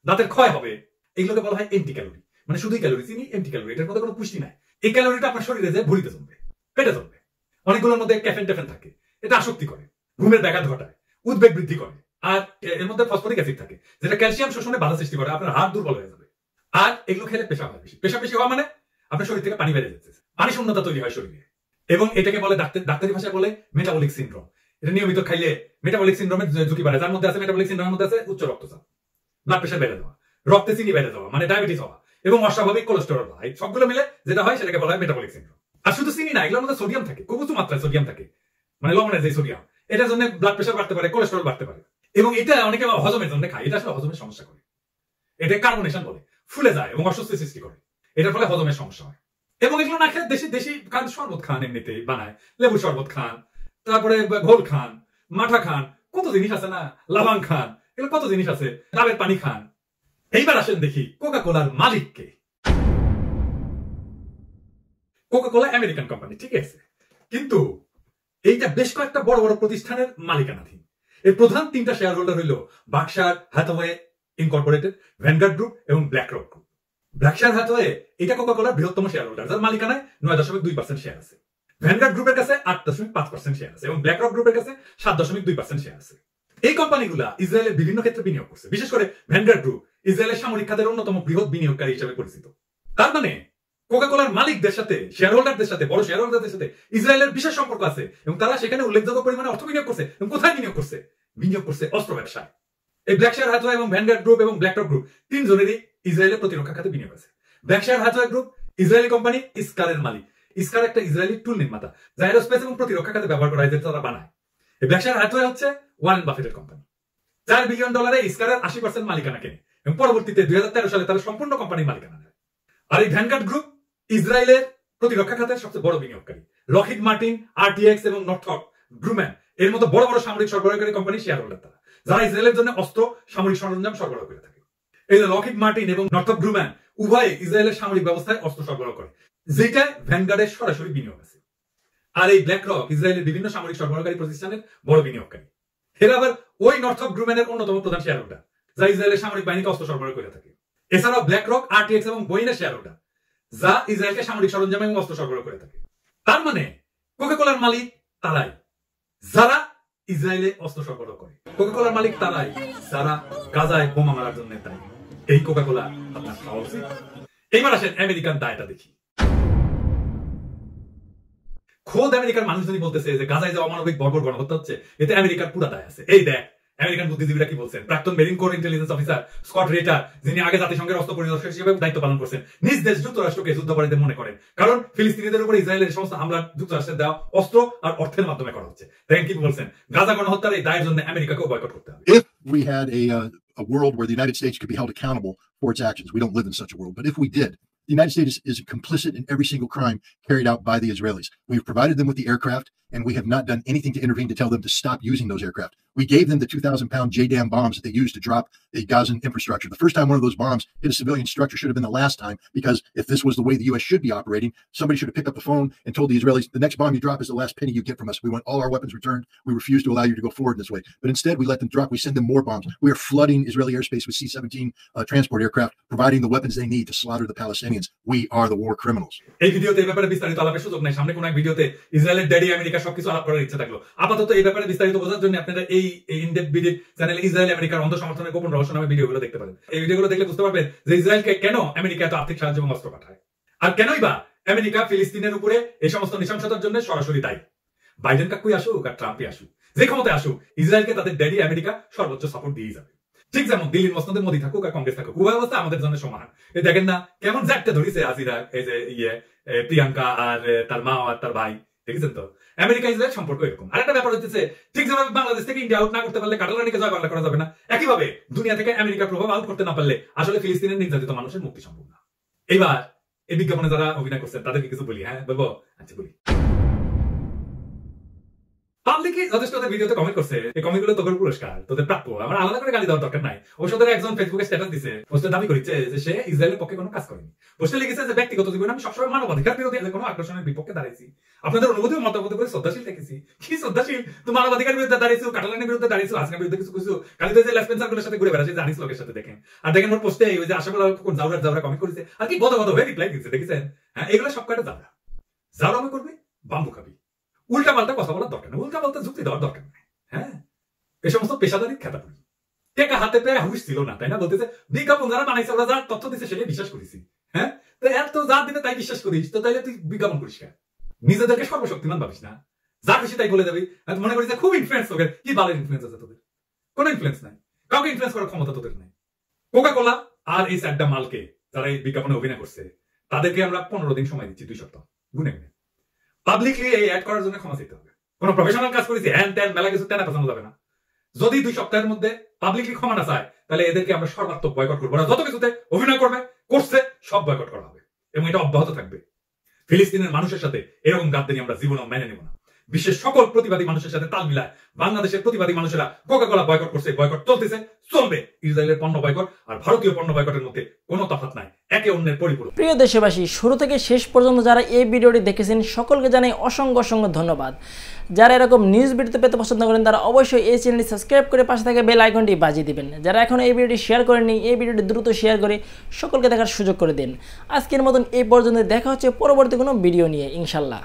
দাঁতের ক্ষয় হবে। এগুলোকে বলা হয় এমটি ক্যালোরি, মানে শুধুই ক্যালোরি, চিনি এমটি ক্যালোরি, এটার মধ্যে কোনো পুষ্টি নাই। এই ক্যালোরিটা আপনার শরীরে যে ভরিতে জমবে, পেটে জমবে। অনেকগুলোর মধ্যে ক্যাফেন ট্যাফেন থাকে, এটা আসক্তি করে, ঘুমের ব্যাঘাত ঘটায়, উদ্বেগ বৃদ্ধি করে। আর এর মধ্যে ফসফরিক অ্যাসিড থাকে, যেটা ক্যালসিয়াম শোষণে বাধা সৃষ্টি করে, আপনার হাড় দুর্বল হয়ে যাবে। আর এগুলো খেলে পেশাব হয় বেশি, পেশাব বেশি হওয়া মানে আপনার শরীর থেকে পানি বেড়ে যাচ্ছে, পানি শূন্যতা তৈরি হয় শরীরে। এবং এটাকে বলে ডাক্তারি ভাষায় বলে মেটাবলিক সিনড্রোম। এটা নিয়মিত খাইলে মেটাবলিক সিনড্রোমের ঝুঁকি বাড়ে। যার মধ্যে আছে মেটাবলিক সিনড্রোমের মধ্যে আছে উচ্চ রক্তচাপ, ব্লাড প্রেশার বেড়ে যাওয়া, রক্তে চিনি বেড়ে যাওয়া মানে ডায়াবেটিস হওয়া, এবং অস্বাভাবিক কোলেস্টেরল হওয়া। এই সবগুলো মিলে যেটা হয় সেটাকে বলা হয় মেটাবলিক সিনড্রোম। আর শুধু চিনি না, এগুলোর মধ্যে সোডিয়াম থাকে, খুব উঁচু মাত্রায় সোডিয়াম থাকে, মানে লবণের যে সোডিয়াম, এটার জন্য ব্লাড প্রেশার বাড়তে পারে, কোলেস্টেরল বাড়তে পারে। এবং এটা অনেকে হজমের জন্য খায়, এটা আসলে হজমের সমস্যা করে। এটা কার্বনেশন বলে, ফুলে যায় এবং অস্বস্তি সৃষ্টি করে, এটার ফলে হজমের সমস্যা হয়। এবং এগুলো না খেয়ে দেশি খান, শরবত খান, এমনিতেই বানায়, লেবু শরবত খান, তারপরে ঘোল খান, মাঠা খান, কত জিনিস আছে না, লাবাং খান, এগুলো কত জিনিস আছে, ডাবের পানি খান। এইবার আসেন দেখি কোকাকোলার মালিককে। কোকাকোলা আমেরিকান কোম্পানি, ঠিক আছে, কিন্তু এইটা বেশ কয়েকটা বড় বড় প্রতিষ্ঠানের মালিকানাধীন। এর প্রধান 3টা শেয়ার হোল্ডার হইল Berkshire Hathaway Incorporated, vanguard group এবং ব্ল্যাকরক গ্রুপ। বার্কশায়ার হ্যাথওয়ে এটা কোকাকোলার বৃহত্তম শেয়ার হোল্ডার, যার মালিকানায় 9.2% শেয়ার আছে। ভ্যানগার্ড গ্রুপের কাছে 8.5% শেয়ার আছে এবং ব্ল্যাকরক গ্রুপের কাছে 7.2% শেয়ার আছে। এই কোম্পানিগুলা ইসরায়েলের বিভিন্ন ক্ষেত্রে বিনিয়োগ করছে। বিশেষ করে ভ্যানগার্ড গ্রুপ ইসরায়েলের সামরিক খাতের অন্যতম বৃহৎ বিনিয়োগকারী হিসেবে পরিচিত। তার মানে কোকাকোলার মালিকদের সাথে, শেয়ার হোল্ডারদের সাথে, বড় শেয়ার হোল্ডারদের সাথে ইসরায়েলের বিশেষ সম্পর্ক আছে এবং তারা সেখানে উল্লেখযোগ্য পরিমাণে অর্থ বিনিয়োগ করছে। এবং কোথায় বিনিয়োগ করছে? বিনিয়োগ করছে অস্ত্র ব্যবসায়। এই বার্কশায়ার হ্যাথওয়ে এবং ভ্যানগার্ড গ্রুপ এবং ব্ল্যাকরক গ্রুপ তিনজনেরই ইসরায়েলের প্রতিরক্ষা খাতে বিনিয়োগ আছে। Berkshire Hathaway group Israeli company ইস্কারের মালিক। ইস্কার একটা ইসরায়েলি টুল নির্মাতা, যা এরোস্পেস এবং প্রতিরক্ষা খাতে ব্যবহার করা হয়, যেটা তারা বানায়। এই বার্কশায়ার হ্যাথওয়ে হচ্ছে ওয়ারেন বাফেটের কোম্পানি। $4 বিলিয়ন ইস্কারের 80% মালিকানা কেনে এবং পরবর্তীতে 2013 সালে তারা সম্পূর্ণ কোম্পানির মালিকানা নেয়। আর এই ভ্যানগার্ড গ্রুপ ইসরায়েলের প্রতিরক্ষা খাতের সবচেয়ে বড় বিনিয়োগকারী। লকহিড মার্টিন, আরটিএক্স এবং নর্থরপ গ্রুম্যান এর মতো বড় বড় সামরিক সরবরাহকারী কোম্পানির শেয়ার হোল্ডার তারা, যারা ইসরায়েলের জন্য অস্ত্র, সামরিক সরঞ্জাম সরবরাহ করে থাকে। এই লকহিড মার্টিন এবং নর্থরপ গ্রুম্যান উভয়ে ইসরায়েলের সামরিক ব্যবস্থায় অস্ত্র সরবরাহ করে, যেটা ভ্যানগার্ডের সরাসরি বিনিয়োগ আছে। আর এই ব্ল্যাকরক ইসরায়েলের বিভিন্ন সামরিক সরবরাহকারী প্রতিষ্ঠানের বড় বিনিয়োগকারী। এরা আবার ওই নর্থরপ গ্রুম্যানের অন্যতম প্রধান শেয়ার হোল্ডার, যা ইসরায়েলের সামরিক বাহিনীকে অস্ত্র সরবরাহ করে থাকে। এছাড়াও ব্ল্যাকরক, আরটিএক্স এবং বোয়িনের শেয়ার হোল্ডার, যা ইসরায়েলকে সামরিক সরঞ্জাম এবং অস্ত্র সরবরাহ করে থাকে। তার মানে কোকাকোলার মালিক তারাই, যারা ইসরায়েলে অস্ত্র সরবরাহ করে। কোকাকোলার মালিক তারাই, যারা গাজায় বোমা মারার জন্য দায়ী। এই কোকাকোলা আপনার খাওয়া উচিত। এইবার আসেন আমেরিকান দায়টা দেখি। খোদ আমেরিকার মানুষজনই বলতেছে যে গাজায় যে অমানবিক বর্বর গণহত্যা হচ্ছে, এতে আমেরিকার পুরা দায় আছে। এই দেখ আমেরিকান বুদ্ধিজীবীরা কি বলছেন। প্রাক্তন marine corps intelligence officer Scott Ritter, যিনি আগে জাতিসংঘের অস্ত্র পরিদর্শক হিসেবে দায়িত্ব পালন করছেন, নিজ দেশ যুক্তরাষ্ট্রকে যুদ্ধাপরাধী মনে করেন, কারণ ফিলিস্তিনিদের উপর ইসরায়েলের সমস্ত হামলা যুক্তরাষ্ট্রের দেওয়া অস্ত্র আর অর্থের মাধ্যমে করা হচ্ছে। দেখেন কি বলছেন, গাজা গণহত্যার এই দায়ের জন্য আমেরিকাকেও বয়কট করতে হবে। If we had a world where the United States could be held accountable for its actions, we don't live in such a world, but if we did, the United States is complicit in every single crime carried out by the Israelis. We've provided them with the aircraft, and we have not done anything to intervene to tell them to stop using those aircraft. We gave them the 2,000-pound JDAM bombs that they used to drop the Gazan infrastructure. The first time one of those bombs hit a civilian structure should have been the last time, because if this was the way the U.S. should be operating, somebody should have picked up the phone and told the Israelis, the next bomb you drop is the last penny you get from us. We want all our weapons returned. We refuse to allow you to go forward this way. But instead, we let them drop. We send them more bombs. We are flooding Israeli airspace with C-17 transport aircraft, providing the weapons they need to slaughter the Palestinians. We are the war criminals. এই ভিডিওতে এই ব্যাপারে বিস্তারিত আলাপের সুযোগ নাই। সামনে কোন এক ভিডিওতে ইসরায়েলের ড্যাডি আমেরিকা সবকিছু আলাপ করার ইচ্ছা থাকলো। আপাতত এই ব্যাপারে বিস্তারিত বোঝার জন্য আপনারা এই ইনডেপথ ভিডিও চ্যানেলে ইসরায়েল আমেরিকার অন্ধ সমর্থনের গোপন রহস্য নামে ভিডিওগুলো দেখতে পারেন। এই ভিডিওগুলো দেখলে বুঝতে পারবেন যে ইসরায়েলকে কেন আমেরিকা এত আর্থিক সাহায্য এবং অস্ত্র পাঠায়, আর কেনই বা আমেরিকা ফিলিস্তিনের উপরে এই সমস্ত নৃশংসতার জন্য সরাসরি দায়ী। বাইডেন কাকুই আসুক আর ট্রাম্পই আসুক, যে ক্ষমতায় আসুক, ইসরায়েলকে তাদের ড্যাডি আমেরিকা সর্বোচ্চ সাপোর্ট দিয়ে যাবে। ঠিক যেমন দিল্লির মসনদে মোদি থাকুক আর কংগ্রেস থাকুক, উভয় অবস্থা আমাদের জন্য সমান। এই দেখেন না কেমন জ্যাকটা ধরিছে আজিরা, এই যে প্রিয়াঙ্কা আর তার মা আর তার ভাই, দেখেছেন তো? আমেরিকা ইসরায়েল সম্পর্ক এরকম। আরেকটা ব্যাপার হচ্ছে ঠিক যেভাবে বাংলাদেশ থেকে ইন্ডিয়া আউট না করতে পারলে কাটালানিকে জয় বাংলা করা যাবে না, একইভাবে দুনিয়া থেকে আমেরিকার প্রভাব আউট করতে না পারলে আসলে ফিলিস্তিনের নির্যাতিত মানুষের মুক্তি সম্ভব না। এইবার এই বিজ্ঞাপনে যারা অভিনয় করছেন তাদেরকে কিছু বলি। হ্যাঁ বলবো, আচ্ছা বলি। পাবলিকই যথেষ্ট ভিডিওতে কমেন্ট করছে, এই কমেন্টগুলো তোদের পুরস্কার, তোদের প্রাপ্য। আমার আলাদা করে গালি দেওয়ার দরকার নাই। ওষুধের একজন ফেসবুকে স্ট্যাটাস দিছে, পোস্টে দাবি করেছে যে সে ইসরায়েলের পক্ষে কোনো কাজ করেনি। পোস্টে লিখেছে যে ব্যক্তিগত জীবনে আমি সবসময় মানবাধিকার বিরোধী কোনো আগ্রাসনের বিপক্ষে দাঁড়িয়েছি। আপনাদের অনুভূতি ও মতামত করে শ্রদ্ধাশীল দেখেছি। কি শ্রদ্ধাশীল? তো মানবাধিকার বিরুদ্ধে দাঁড়িয়েছো, কাটালানের বিরুদ্ধে দাঁড়িয়েছো, আসনের বিরুদ্ধে কিছু কিছু খালি যে লেসপেন্সার গুলোর সাথে ঘুরে বেড়াচ্ছে, জানিস লোকের সাথে দেখেন। আর দেখেন ওর পোস্টে ওই যে আশাগুলো কোন জাউরা কমেন্ট করেছে, আর কি গদ হয়ে রিপ্লাই দিচ্ছে, দেখেছেন? হ্যাঁ, এগুলো সব কয়টা জাউরা আমি করবি, বাম্বু খাবি। উল্টা পাল্টা কথা বলার দরকার নেই, উল্টা পাল্টা যুক্তি দেওয়ার দরকার নেই। হ্যাঁ, এই সমস্ত পেশাদারি খেতাপুরি টেকা হাতে পেয়ে হুশ ছিল না, তাই না? বলতেছে বিজ্ঞাপন যারা বানাইছে ওরা যার তথ্য দিচ্ছে সেটাই বিশ্বাস করেছি। হ্যাঁ, তো এত যা দিনে তাই বিশ্বাস করিস, তো তাইলে তুই বিজ্ঞাপন করিস কেন? নিজেদেরকে সর্বশক্তিমান ভাবিস না, যা খুশি তাই বলে দেবি। মনে করিস খুব ইনফ্লুয়েন্স তোকে, কি ভালো ইনফ্লুয়েন্স আছে তোদের? কোনো ইনফ্লুয়েন্স নাই, কাউকে ইনফ্লুয়েন্স করার ক্ষমতা তোদের নাই। কোকা কোলা আর এই চারটা মালকে যারা এই বিজ্ঞাপনে অভিনয় করছে তাদেরকে আমরা 15 দিন সময় দিচ্ছি, 2 সপ্তাহ গুনে গুনে। পাবলিকলি এই অ্যাড করার জন্য ক্ষমা চাইতে হবে। কোন প্রফেশনাল কাজ করেছি হ্যান ত্যান মেলা কিছু তেনা পেছানো যাবে না। যদি 2 সপ্তাহের মধ্যে পাবলিকলি ক্ষমা না চায় তাহলে এদেরকে আমরা সর্বাত্মক বয়কট করবো না। যত কিছুতে অভিনয় করছে সব বয়কট করা হবে এবং এটা অব্যাহত থাকবে। ফিলিস্তিনের মানুষের সাথে এরকম গাদ্দারি আমরা জীবনেও মেনে নেব না। বিশ্বের সকল প্রতিবাদী মানুষের সাথে তাল মিলায় বাংলাদেশের প্রতিবাদী মানুষেরা কোকা কোলা বয়কট করছে, বয়কট চলতেছে, চলবে। ইসরায়েলের পণ্য বয়কট আর ভারতীয় পণ্য বয়কটের মধ্যে কোনো তফাৎ নাই, একে অন্যের পরিপূরক। প্রিয় দেশবাসী, শুরু থেকে শেষ পর্যন্ত যারা এই ভিডিওটি দেখেছেন সকলকে জানাই অসংখ্য ধন্যবাদ। যারা এরকম নিউজ ভিডিও পেতে পছন্দ করেন তারা অবশ্যই এই চ্যানেলটি সাবস্ক্রাইব করে পাশে থাকা বেল আইকনটি বাজিয়ে দিবেন। যারা এখন এই ভিডিওটি শেয়ার করেননি, এই ভিডিওটি দ্রুত শেয়ার করে সকলকে দেখার সুযোগ করে দিন। আজকের মতন এই পর্যন্ত, দেখা হচ্ছে পরবর্তী কোনো ভিডিও নিয়ে ইনশাল্লাহ।